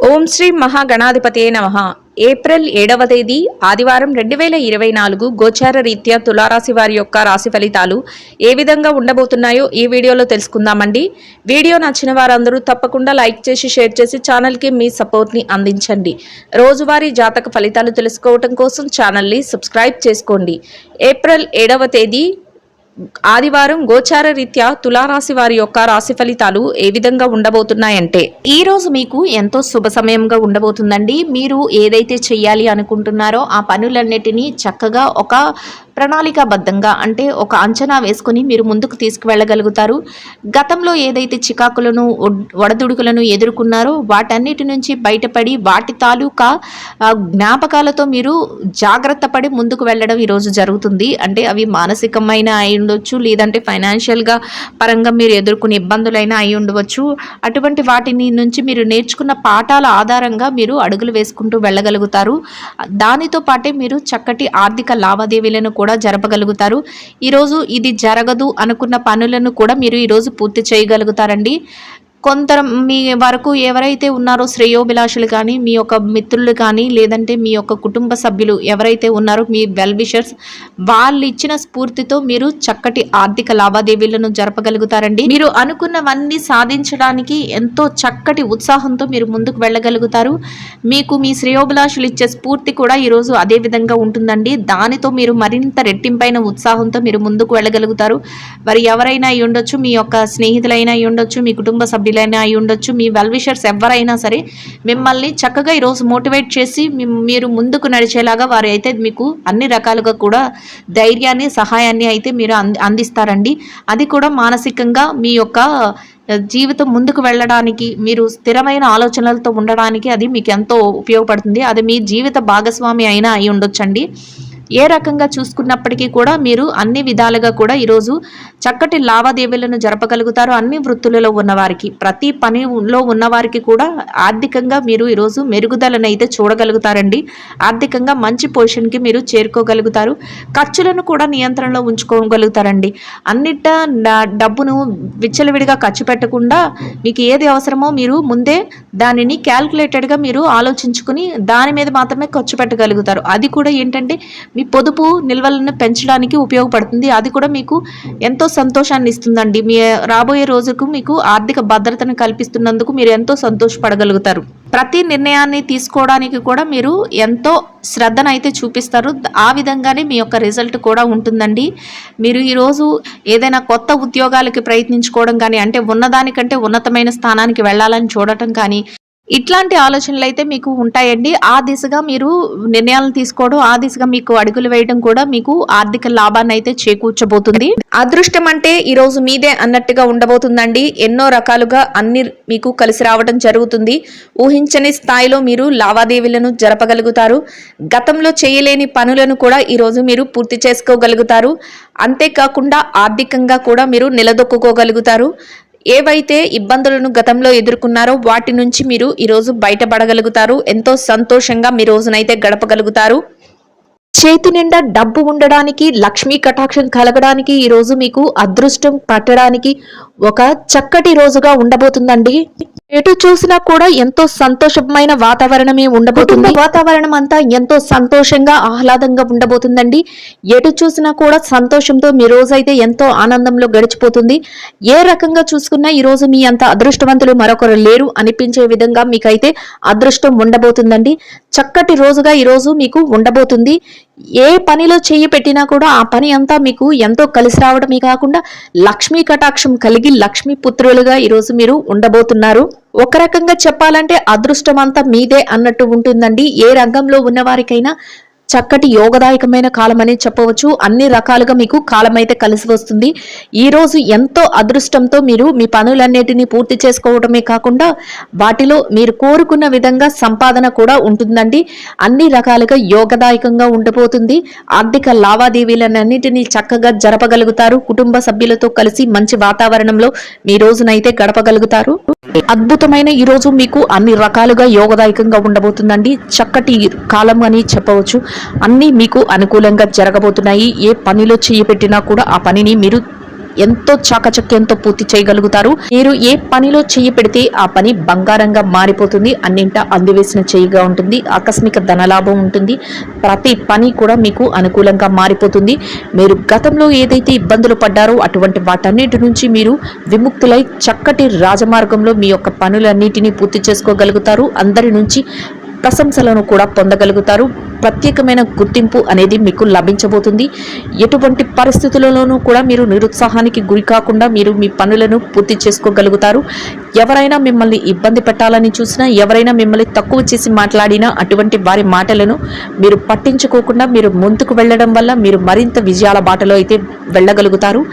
ఓం శ్రీ మహాగణాధిపతయే నమః. ఏప్రిల్ 7వ తేదీ ఆదివారం 2024 గోచార రీత్యా తులారాశి వారి యొక్క రాశి ఫలితాలు ఏ విధంగా ఉండబోతున్నాయో ఈ వీడియోలో తెలుసుకుందామండి. వీడియో నచ్చిన వారందరూ తప్పకుండా లైక్ చేసి షేర్ చేసి ఛానల్కి మీ సపోర్ట్ని అందించండి. రోజువారీ జాతక ఫలితాలు తెలుసుకోవడం కోసం ఛానల్ని సబ్స్క్రైబ్ చేసుకోండి. ఏప్రిల్ 7వ తేదీ ఆదివారం గోచార రీత్యా తులారాశి వారి యొక్క రాశి ఫలితాలు ఏ విధంగా ఉండబోతున్నాయంటే, ఈ రోజు మీకు ఎంతో శుభ సమయంగా ఉండబోతుందండి. మీరు ఏదైతే చెయ్యాలి అనుకుంటున్నారో ఆ పనులన్నిటినీ చక్కగా ఒక ప్రణాళికాబద్ధంగా అంటే ఒక అంచనా వేసుకొని మీరు ముందుకు తీసుకువెళ్ళగలుగుతారు. గతంలో ఏదైతే చికాకులను ఒడదుడుకులను ఎదుర్కొన్నారో వాటన్నిటి నుంచి బయటపడి వాటి తాలూకా జ్ఞాపకాలతో మీరు జాగ్రత్త పడి ముందుకు వెళ్ళడం ఈరోజు జరుగుతుంది. అంటే అవి మానసికమైన అయి ఉండొచ్చు, లేదంటే ఫైనాన్షియల్గా పరంగా మీరు ఎదుర్కొనే ఇబ్బందులైనా అయి ఉండవచ్చు. అటువంటి వాటిని నుంచి మీరు నేర్చుకున్న పాఠాల ఆధారంగా మీరు అడుగులు వేసుకుంటూ వెళ్ళగలుగుతారు. దానితో పాటే మీరు చక్కటి ఆర్థిక లావాదేవీలను కూడా జరపగలుగుతారు. ఈరోజు ఇది జరగదు అనుకున్న పనులను కూడా మీరు ఈరోజు పూర్తి చేయగలుగుతారండి. కొంత మీ వరకు ఎవరైతే ఉన్నారో శ్రేయోభిలాషులు కానీ, మీ యొక్క మిత్రులు కానీ, లేదంటే మీ యొక్క కుటుంబ సభ్యులు ఎవరైతే ఉన్నారో మీ వెల్ విషర్స్, వాళ్ళు ఇచ్చిన స్ఫూర్తితో మీరు చక్కటి ఆర్థిక లావాదేవీలను జరపగలుగుతారండి. మీరు అనుకున్నవన్నీ సాధించడానికి ఎంతో చక్కటి ఉత్సాహంతో మీరు ముందుకు వెళ్ళగలుగుతారు. మీకు మీ శ్రేయోభిలాషులు ఇచ్చే స్ఫూర్తి కూడా ఈరోజు అదే విధంగా ఉంటుందండి. దానితో మీరు మరింత రెట్టింపైన ఉత్సాహంతో మీరు ముందుకు వెళ్ళగలుగుతారు. మరి ఎవరైనా అయి ఉండొచ్చు, మీ యొక్క స్నేహితులైనా అయి ఉండొచ్చు, మీ కుటుంబ సభ్యులు అయి ఉండొచ్చు, మీ వెల్ విషర్స్ ఎవరైనా సరే మిమ్మల్ని చక్కగా ఈరోజు మోటివేట్ చేసి మీరు ముందుకు నడిచేలాగా వారు అయితే మీకు అన్ని రకాలుగా కూడా ధైర్యాన్ని, సహాయాన్ని అయితే మీరు అందిస్తారండి. అది కూడా మానసికంగా మీ యొక్క జీవితం ముందుకు వెళ్ళడానికి, మీరు స్థిరమైన ఆలోచనలతో ఉండడానికి అది మీకు ఎంతో ఉపయోగపడుతుంది. అది మీ జీవిత భాగస్వామి అయినా అయి ఉండొచ్చండి. ఏ రకంగా చూసుకున్నప్పటికీ కూడా మీరు అన్ని విధాలుగా కూడా ఈరోజు చక్కటి లావాదేవీలను జరపగలుగుతారు. అన్ని వృత్తులలో ఉన్నవారికి, ప్రతి పనిలో ఉన్నవారికి కూడా ఆర్థికంగా మీరు ఈరోజు మెరుగుదలను అయితే చూడగలుగుతారండి. ఆర్థికంగా మంచి పొజిషన్కి మీరు చేరుకోగలుగుతారు. ఖర్చులను కూడా నియంత్రణలో ఉంచుకోగలుగుతారండి. అన్నిట డబ్బును విచ్చలవిడిగా ఖర్చు పెట్టకుండా మీకు ఏది అవసరమో మీరు ముందే దానిని క్యాల్కులేటెడ్గా మీరు ఆలోచించుకుని దాని మీద మాత్రమే ఖర్చు పెట్టగలుగుతారు. అది కూడా ఏంటంటే మీ పొదుపు నిల్వలను పెంచడానికి ఉపయోగపడుతుంది. అది కూడా మీకు ఎంతో సంతోషాన్ని ఇస్తుందండి. మీ రాబోయే రోజుకు మీకు ఆర్థిక భద్రతను కల్పిస్తున్నందుకు మీరు ఎంతో సంతోషపడగలుగుతారు. ప్రతి నిర్ణయాన్ని తీసుకోవడానికి కూడా మీరు ఎంతో శ్రద్ధను అయితే చూపిస్తారు. ఆ విధంగానే మీ యొక్క రిజల్ట్ కూడా ఉంటుందండి. మీరు ఈరోజు ఏదైనా కొత్త ఉద్యోగాలకి ప్రయత్నించుకోవడం కానీ, అంటే ఉన్నదానికంటే ఉన్నతమైన స్థానానికి వెళ్ళాలని చూడటం కానీ, ఇట్లాంటి ఆలోచనలు అయితే మీకు ఉంటాయండి. ఆ దిశగా మీరు నిర్ణయాలను తీసుకోవడం, ఆ దిశగా మీకు అడుగులు వేయడం కూడా మీకు ఆర్థిక లాభాన్ని అయితే చేకూర్చబోతుంది. అదృష్టం అంటే ఈరోజు మీదే అన్నట్టుగా ఉండబోతుందండి. ఎన్నో రకాలుగా అన్ని మీకు కలిసి రావడం జరుగుతుంది. ఊహించని స్థాయిలో మీరు లావాదేవీలను జరపగలుగుతారు. గతంలో చేయలేని పనులను కూడా ఈరోజు మీరు పూర్తి చేసుకోగలుగుతారు. అంతేకాకుండా ఆర్థికంగా కూడా మీరు నిలదొక్కుకోగలుగుతారు. ఏవైతే ఇబ్బందులను గతంలో ఎదుర్కొన్నారో వాటి నుంచి మీరు ఈరోజు బయటపడగలుగుతారు. ఎంతో సంతోషంగా మీ రోజునైతే గడపగలుగుతారు. చేతి నిండా డబ్బు ఉండడానికి, లక్ష్మీ కటాక్షం కలగడానికి, ఈరోజు మీకు అదృష్టం పట్టడానికి ఒక చక్కటి రోజుగా ఉండబోతుందండి. ఎటు చూసినా కూడా ఎంతో సంతోషమైన వాతావరణమే ఉండబోతుంది. వాతావరణం అంతా ఎంతో సంతోషంగా, ఆహ్లాదంగా ఉండబోతుందండి. ఎటు చూసినా కూడా సంతోషంతో మీ రోజైతే ఎంతో ఆనందంలో గడిచిపోతుంది. ఏ రకంగా చూసుకున్నా ఈరోజు మీ అంత అదృష్టవంతులు మరొకరు లేరు అనిపించే విధంగా మీకైతే అదృష్టం ఉండబోతుందండి. చక్కటి రోజుగా ఈరోజు మీకు ఉండబోతుంది. ఏ పనిలో చెయ్యి పెట్టినా కూడా ఆ పని అంతా మీకు ఎంతో కలిసి రావడమే కాకుండా లక్ష్మీ కటాక్షం కలిగి లక్ష్మీ పుత్రులుగా ఈరోజు మీరు ఉండబోతున్నారు. ఒక రకంగా చెప్పాలంటే అదృష్టం అంతా మీదే అన్నట్టు ఉంటుందండి. ఏ రంగంలో ఉన్నవారికైనా చక్కటి యోగదాయకమైన కాలం అనేది చెప్పవచ్చు. అన్ని రకాలుగా మీకు కాలం అయితే కలిసి వస్తుంది. ఈ రోజు ఎంతో అదృష్టంతో మీరు మీ పనులన్నిటినీ పూర్తి చేసుకోవడమే కాకుండా వాటిలో మీరు కోరుకున్న విధంగా సంపాదన కూడా ఉంటుందండి. అన్ని రకాలుగా యోగదాయకంగా ఉండబోతుంది. ఆర్థిక లావాదేవీలన్నిటినీ చక్కగా జరపగలుగుతారు. కుటుంబ సభ్యులతో కలిసి మంచి వాతావరణంలో మీ రోజునైతే గడపగలుగుతారు. అద్భుతమైన ఈ రోజు మీకు అన్ని రకాలుగా యోగదాయకంగా ఉండబోతుందండి. చక్కటి కాలం అని చెప్పవచ్చు. అన్నీ మీకు అనుకూలంగా జరగబోతున్నాయి. ఏ పనిలో చేయి పెట్టినా కూడా ఆ పనిని మీరు ఎంతో చాకచక్యంతో పూర్తి చేయగలుగుతారు. మీరు ఏ పనిలో చెయ్యి పెడితే ఆ పని బంగారంగా మారిపోతుంది. అన్నింటా అందివేసిన చెయ్యిగా ఉంటుంది. ఆకస్మిక ధనలాభం ఉంటుంది. ప్రతి పని కూడా మీకు అనుకూలంగా మారిపోతుంది. మీరు గతంలో ఏదైతే ఇబ్బందులు పడ్డారో అటువంటి వాటన్నిటి నుంచి మీరు విముక్తులై చక్కటి రాజమార్గంలో మీ యొక్క పనులన్నిటినీ పూర్తి చేసుకోగలుగుతారు. అందరి నుంచి ప్రశంసలను కూడా పొందగలుగుతారు. ప్రత్యేకమైన గుర్తింపు అనేది మీకు లభించబోతుంది. ఎటువంటి పరిస్థితులలోనూ కూడా మీరు నిరుత్సాహానికి గురి కాకుండా మీరు మీ పనులను పూర్తి చేసుకోగలుగుతారు. ఎవరైనా మిమ్మల్ని ఇబ్బంది పెట్టాలని చూసినా, ఎవరైనా మిమ్మల్ని తక్కువ చేసి మాట్లాడినా అటువంటి వారి మాటలను మీరు పట్టించుకోకుండా మీరు ముందుకు వెళ్ళడం వల్ల మీరు మరింత విజయాల బాటలో అయితే వెళ్ళగలుగుతారు.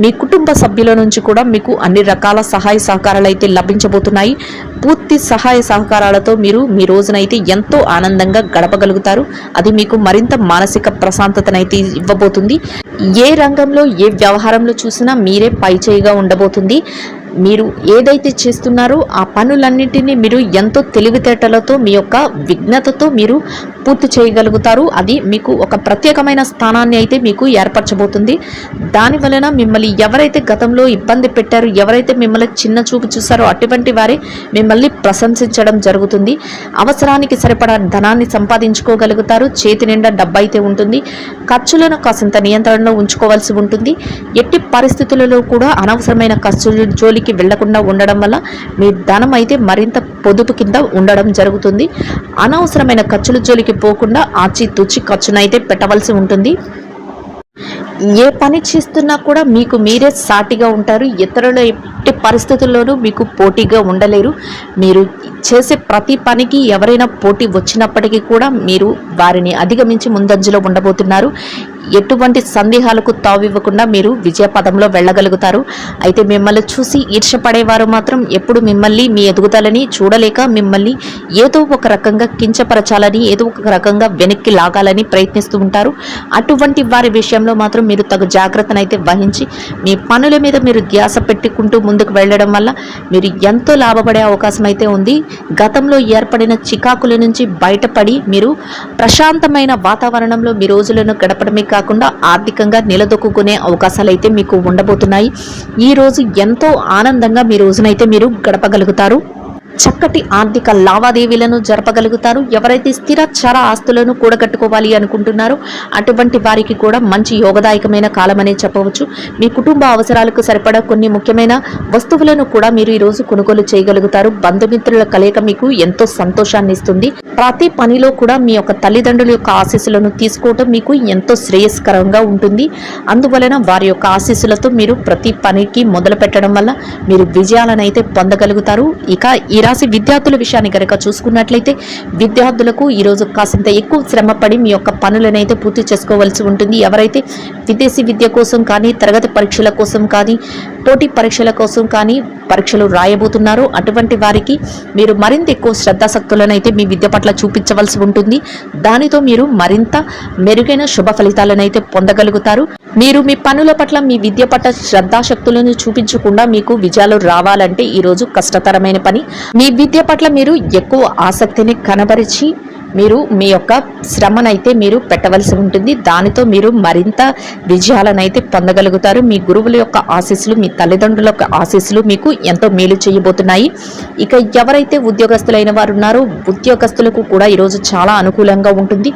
మీ కుటుంబ సభ్యుల నుంచి కూడా మీకు అన్ని రకాల సహాయ సహకారాలు అయితే లభించబోతున్నాయి. పూర్తి సహాయ సహకారాలతో మీరు మీ రోజునైతే ఎంతో ఆనందంగా గడపగలుగుతారు. అది మీకు మరింత మానసిక ప్రశాంతతనైతే ఇవ్వబోతుంది. ఏ రంగంలో ఏ వ్యవహారంలో చూసినా మీరే పైచేయిగా ఉండబోతుంది. మీరు ఏదైతే చేస్తున్నారో ఆ పనులన్నింటినీ మీరు ఎంతో తెలివితేటలతో మీ యొక్క విఘ్నతతో మీరు పూర్తి చేయగలుగుతారు. అది మీకు ఒక ప్రత్యేకమైన స్థానాన్ని అయితే మీకు ఏర్పరచబోతుంది. దాని వలన మిమ్మల్ని ఎవరైతే గతంలో ఇబ్బంది పెట్టారో, ఎవరైతే మిమ్మల్ని చిన్న చూపు చూసారో అటువంటి వారే మిమ్మల్ని ప్రశంసించడం జరుగుతుంది. అవసరానికి సరిపడా ధనాన్ని సంపాదించుకోగలుగుతారు. చేతి నిండా డబ్బు అయితే ఉంటుంది. ఖర్చులను కాసింత నియంత్రణలో ఉంచుకోవాల్సి ఉంటుంది. ఎట్టి పరిస్థితులలో కూడా అనవసరమైన ఖర్చులు జోలికి వెళ్లకుండా ఉండడం వల్ల మీ ధనం అయితే మరింత పొదుపు కింద ఉండడం జరుగుతుంది. అనవసరమైన ఖర్చుల జోలికి పోకుండా ఆచితూచి ఖర్చునైతే పెట్టవలసి ఉంటుంది. ఏ పని చేస్తున్నా కూడా మీకు మీరే సాటిగా ఉంటారు. ఇతరుల ఎట్టి పరిస్థితుల్లోనూ మీకు పోటీగా ఉండలేరు. మీరు చేసే ప్రతి పనికి ఎవరైనా పోటీ వచ్చినప్పటికీ కూడా మీరు వారిని అధిగమించి ముందంజలో ఉండబోతున్నారు. ఎటువంటి సందేహాలకు తావివ్వకుండా మీరు విజయ పదంలో వెళ్ళగలుగుతారు. అయితే మిమ్మల్ని చూసి ఈర్ష్యపడేవారు మాత్రం ఎప్పుడు మిమ్మల్ని మీ ఎదుగుదలని చూడలేక మిమ్మల్ని ఏదో ఒక రకంగా కించపరచాలని, ఏదో ఒక రకంగా వెనక్కి లాగాలని ప్రయత్నిస్తూ ఉంటారు. అటువంటి వారి విషయంలో మాత్రం మీరు తగు జాగ్రత్తనైతే వహించి మీ పనుల మీద మీరు ధ్యాస పెట్టుకుంటూ ముందుకు వెళ్ళడం వల్ల మీరు ఎంతో లాభపడే అవకాశం అయితే ఉంది. గతంలో ఏర్పడిన చికాకుల నుంచి బయటపడి మీరు ప్రశాంతమైన వాతావరణంలో మీ రోజులను గడపడమే కాకుండా ఆర్థికంగా నిలదొక్కునే అవకాశాలు అయితే మీకు ఉండబోతున్నాయి. ఈ రోజు ఎంతో ఆనందంగా మీ రోజునైతే మీరు గడపగలుగుతారు. చక్కటి ఆర్థిక లావాదేవీలను జరపగలుగుతారు. ఎవరైతే స్థిర చర ఆస్తులను కూడగట్టుకోవాలి అనుకుంటున్నారో అటువంటి వారికి కూడా మంచి యోగదాయకమైన కాలం అనే చెప్పవచ్చు. మీ కుటుంబ అవసరాలకు సరిపడా కొన్ని ముఖ్యమైన వస్తువులను కూడా మీరు ఈరోజు కొనుగోలు చేయగలుగుతారు. బంధుమిత్రుల కలయిక మీకు ఎంతో సంతోషాన్ని ఇస్తుంది. ప్రతి పనిలో కూడా మీ యొక్క తల్లిదండ్రుల యొక్క ఆశీస్సులను తీసుకోవటం మీకు ఎంతో శ్రేయస్కరంగా ఉంటుంది. అందువలన వారి యొక్క ఆశీస్సులతో మీరు ప్రతి పనికి మొదలు పెట్టడం వల్ల మీరు విజయాలను అయితే పొందగలుగుతారు. ఇక ఈ రాశి విద్యార్థుల విషయాన్ని కనుక చూసుకున్నట్లయితే విద్యార్థులకు ఈరోజు కాసింత ఎక్కువ శ్రమపడి మీ యొక్క పనులనైతే పూర్తి చేసుకోవాల్సి ఉంటుంది. ఎవరైతే విదేశీ విద్య కోసం కానీ, తరగతి పరీక్షల కోసం కానీ, పోటీ పరీక్షల కోసం కానీ పరీక్షలు రాయబోతున్నారో అటువంటి వారికి మీరు మరింత ఎక్కువ శ్రద్ధాశక్తులను అయితే మీ విద్య పట్ల చూపించవలసి ఉంటుంది. దానితో మీరు మరింత మెరుగైన శుభ ఫలితాలను అయితే పొందగలుగుతారు. మీరు మీ పనుల పట్ల, మీ విద్య పట్ల శ్రద్ధాశక్తులను చూపించకుండా మీకు విజయాలు రావాలంటే ఈరోజు కష్టతరమైన పని. మీ విద్య పట్ల మీరు ఎక్కువ ఆసక్తిని కనబరిచి మీరు మీ యొక్క శ్రమనైతే మీరు పెట్టవలసి ఉంటుంది. దానితో మీరు మరింత విజయాలనైతే పొందగలుగుతారు. మీ గురువుల యొక్క ఆశీస్సులు, మీ తల్లిదండ్రుల యొక్క ఆశీస్సులు మీకు ఎంతో మేలు చేయబోతున్నాయి. ఇక ఎవరైతే ఉద్యోగస్తులైన వారు ఉన్నారో ఉద్యోగస్తులకు కూడా ఈరోజు చాలా అనుకూలంగా ఉంటుంది.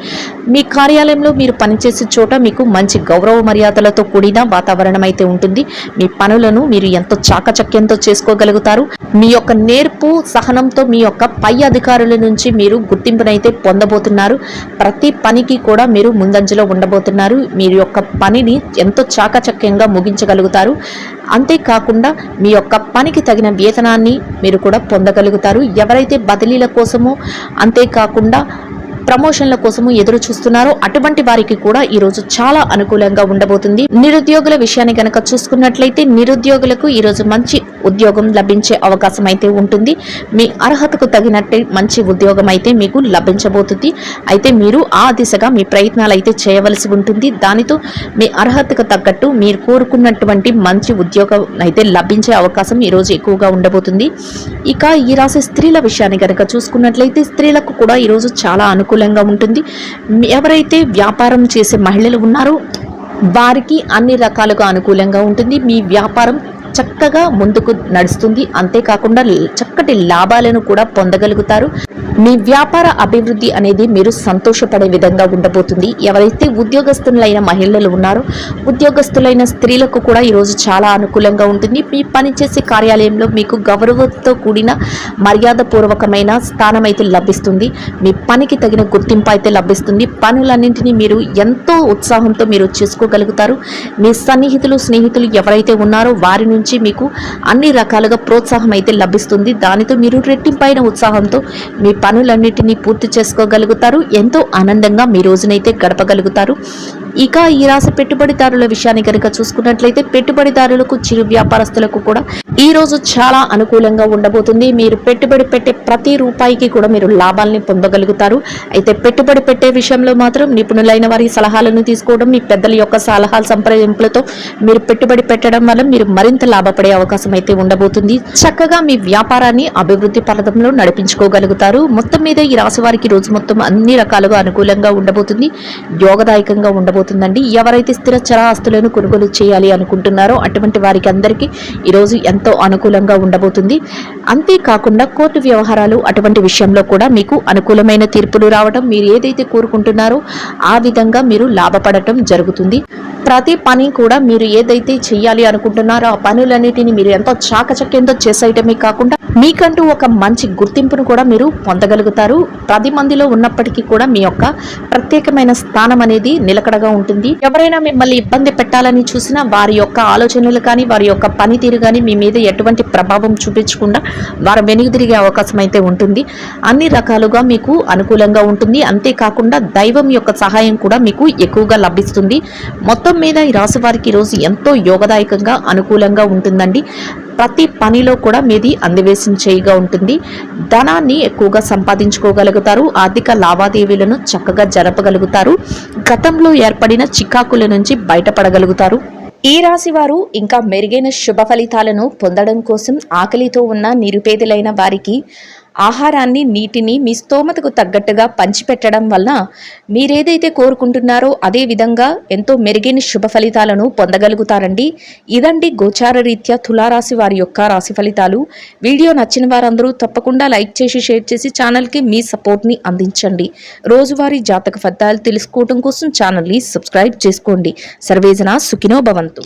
మీ కార్యాలయంలో మీరు పనిచేసే చోట మీకు మంచి గౌరవ మర్యాదలతో కూడిన వాతావరణం అయితే ఉంటుంది. మీ పనులను మీరు ఎంతో చాకచక్యంతో చేసుకోగలుగుతారు. మీ యొక్క నేర్పు సహనంతో మీ యొక్క పై అధికారుల నుంచి మీరు గుర్తింపునైతే పొందబోతున్నారు. ప్రతి పనికి కూడా మీరు ముందంజలో ఉండబోతున్నారు. మీరు యొక్క పనిని ఎంతో చాకచక్యంగా ముగించగలుగుతారు. అంతేకాకుండా మీ యొక్క పనికి తగిన వేతనాన్ని మీరు కూడా పొందగలుగుతారు. ఎవరైతే బదిలీల కోసమో అంతేకాకుండా ప్రమోషన్ల కోసము ఎదురు చూస్తున్నారో అటువంటి వారికి కూడా ఈరోజు చాలా అనుకూలంగా ఉండబోతుంది. నిరుద్యోగుల విషయాన్ని గనక చూసుకున్నట్లయితే నిరుద్యోగులకు ఈరోజు మంచి ఉద్యోగం లభించే అవకాశం అయితే ఉంటుంది. మీ అర్హతకు తగినట్టు మంచి ఉద్యోగం అయితే మీకు లభించబోతుంది. అయితే మీరు ఆ దిశగా మీ ప్రయత్నాలు అయితే చేయవలసి ఉంటుంది. దానితో మీ అర్హతకు తగ్గట్టు మీరు కోరుకున్నటువంటి మంచి ఉద్యోగం అయితే లభించే అవకాశం ఈరోజు ఎక్కువగా ఉండబోతుంది. ఇక ఈ రాశి స్త్రీల విషయాన్ని గనక చూసుకున్నట్లయితే స్త్రీలకు కూడా ఈరోజు చాలా అనుకూలంగా ఉంటుంది. ఎవరైతే వ్యాపారం చేసే మహిళలు ఉన్నారో వారికి అన్ని రకాలుగా అనుకూలంగా ఉంటుంది. మీ వ్యాపారం చక్కగా ముందుకు నడుస్తుంది. అంతేకాకుండా చక్కటి లాభాలను కూడా పొందగలుగుతారు. మీ వ్యాపార అభివృద్ధి అనేది మీరు సంతోషపడే విధంగా ఉండబోతుంది. ఎవరైతే ఉద్యోగస్తులైన మహిళలు ఉన్నారో ఉద్యోగస్తులైన స్త్రీలకు కూడా ఈరోజు చాలా అనుకూలంగా ఉంటుంది. మీ పనిచేసే కార్యాలయంలో మీకు గౌరవంతో కూడిన మర్యాదపూర్వకమైన స్థానం అయితే లభిస్తుంది. మీ పనికి తగిన గుర్తింపు అయితే లభిస్తుంది. పనులన్నింటినీ మీరు ఎంతో ఉత్సాహంతో మీరు చేసుకోగలుగుతారు. మీ స్నేహితులు ఎవరైతే ఉన్నారో వారి నుంచి మీకు అన్ని రకాలుగా ప్రోత్సాహం అయితే లభిస్తుంది. దానితో మీరు రెట్టింపైన ఉత్సాహంతో మీ పనులన్నిటినీ పూర్తి చేసుకోగలుగుతారు. ఎంతో ఆనందంగా మీ రోజునైతే గడపగలుగుతారు. ఇక ఈ రాశి పెట్టుబడిదారుల విషయాన్ని కనుక చూసుకున్నట్లయితే పెట్టుబడిదారులకు, చిరు వ్యాపారస్తులకు కూడా ఈ రోజు చాలా అనుకూలంగా ఉండబోతుంది. మీరు పెట్టుబడి పెట్టే ప్రతి రూపాయికి కూడా మీరు లాభాలని పొందగలుగుతారు. అయితే పెట్టుబడి పెట్టే విషయంలో మాత్రం నిపుణులైన వారి సలహాలను తీసుకోవడం, మీ పెద్దల యొక్క సలహాల సంప్రదింపులతో మీరు పెట్టుబడి పెట్టడం వల్ల మీరు మరింత లాభపడే అవకాశం అయితే ఉండబోతుంది. చక్కగా మీ వ్యాపారాన్ని అభివృద్ధి పథంలో నడిపించుకోగలుగుతారు. మొత్తం మీద ఈ రాశి వారికి రోజు మొత్తం అన్ని రకాలుగా అనుకూలంగా ఉండబోతుంది. యోగదాయకంగా ఉండబోతుందండి. ఎవరైతే స్థిర చర ఆస్తులను కొనుగోలు చేయాలి అనుకుంటున్నారో అటువంటి వారికి అందరికీ ఈరోజు ఎంతో అనుకూలంగా ఉండబోతుంది. అంతేకాకుండా కోర్టు వ్యవహారాలు అటువంటి విషయంలో కూడా మీకు అనుకూలమైన తీర్పులు రావడం, మీరు ఏదైతే కోరుకుంటున్నారో ఆ విధంగా మీరు లాభపడటం జరుగుతుంది. ప్రతి పని కూడా మీరు ఏదైతే చేయాలి అనుకుంటున్నారో ఆ పనులన్నిటిని మీరు ఎంతో చాకచక్యంతో చేసేయటమే కాకుండా మీకంటూ ఒక మంచి గుర్తింపును కూడా మీరు పొందగలుగుతారు. 10 మందిలో ఉన్నప్పటికీ కూడా మీ యొక్క ప్రత్యేకమైన స్థానం అనేది నిలకడగా ఉంటుంది. ఎవరైనా మిమ్మల్ని ఇబ్బంది పెట్టాలని చూసినా వారి యొక్క ఆలోచనలు కానీ వారి యొక్క పనితీరు కానీ మీ మీద ఎటువంటి ప్రభావం చూపించకుండా వారు వెనుదిరిగే అవకాశం అయితే ఉంటుంది. అన్ని రకాలుగా మీకు అనుకూలంగా ఉంటుంది. అంతేకాకుండా దైవం యొక్క సహాయం కూడా మీకు ఎక్కువగా లభిస్తుంది. మొత్తం మీద ఈ రాశి వారికి ఈరోజు ఎంతో యోగదాయకంగా అనుకూలంగా ఉంటుందండి. ప్రతి పనిలో కూడా మీది అందివేసిన చేయిగా ఉంటుంది. ధనాన్ని ఎక్కువగా సంపాదించుకోగలుగుతారు. ఆర్థిక లావాదేవీలను చక్కగా జరపగలుగుతారు. గతంలో ఏర్పడిన చికాకుల నుంచి బయటపడగలుగుతారు. ఈ రాశి వారు ఇంకా మెరుగైన శుభ ఫలితాలను పొందడం కోసం ఆకలితో ఉన్న నిరుపేదలైన వారికి ఆహారాన్ని, నీటిని మీ స్తోమతకు తగ్గట్టుగా పంచిపెట్టడం వలన మీరేదైతే కోరుకుంటున్నారో అదే విధంగా ఎంతో మెరుగైన శుభ ఫలితాలను పొందగలుగుతారండి. ఇదండి గోచార రీత్యా తులారాశి వారి యొక్క రాశి ఫలితాలు. వీడియో నచ్చిన వారందరూ తప్పకుండా లైక్ చేసి, షేర్ చేసి ఛానల్కి మీ సపోర్ట్ని అందించండి. రోజువారీ జాతక ఫలితాలు తెలుసుకోవడం కోసం ఛానల్ని సబ్స్క్రైబ్ చేసుకోండి. సర్వేజన సుఖినో భవంతు.